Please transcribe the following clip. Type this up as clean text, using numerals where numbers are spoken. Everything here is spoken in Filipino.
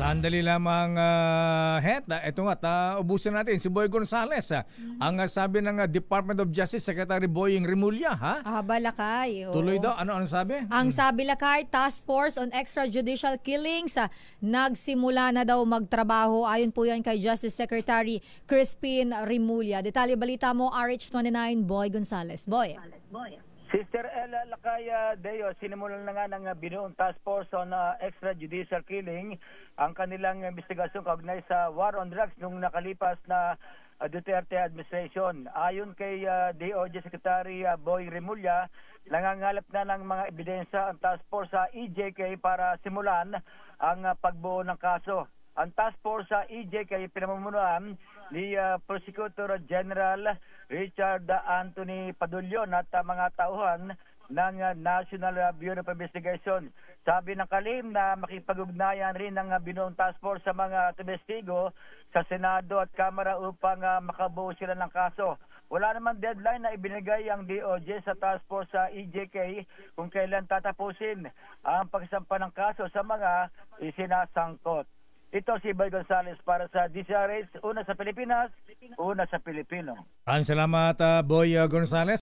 Sandali lamang, Het. Ito nga, ubusin natin si Boy Gonzales. Ang sabi ng Department of Justice Secretary Boying Remulla, ha? Balakay. Oo. Tuloy daw. Ano sabi? Ang sabi lakay, Task Force on Extrajudicial Killings, nagsimula na daw magtrabaho. Ayon po yan kay Justice Secretary Crispin Remulla. Detalye balita mo, RH29, Boy Gonzales. Boy. Sister Ella Lakaya Deo, sinimulan na nga ng binuong Task Force on Extrajudicial Killing ang kanilang investigasyon kaugnay sa war on drugs nung nakalipas na Duterte administration. Ayon kay DOJ Secretary Boy Remulla, nangangalap na ng mga ebidensya ang Task Force sa EJK para simulan ang pagbuo ng kaso. Ang Task Force sa EJK pinamumunuan ni Prosecutor General Richard Anthony Padulyon at mga tauhan ng National Bureau of Investigation. Sabi ng kalim na makipag-ugnayan rin ng binuong task force sa mga testigo sa Senado at Kamara upang makabuo sila ng kaso. Wala naman deadline na ibinigay ang DOJ sa task force sa EJK kung kailan tatapusin ang pagsampa ng kaso sa mga isinasangkot. Ito si Boy Gonzales para sa DCRH, una sa Pilipinas, una sa Pilipino. Salamat, Boy Gonzales.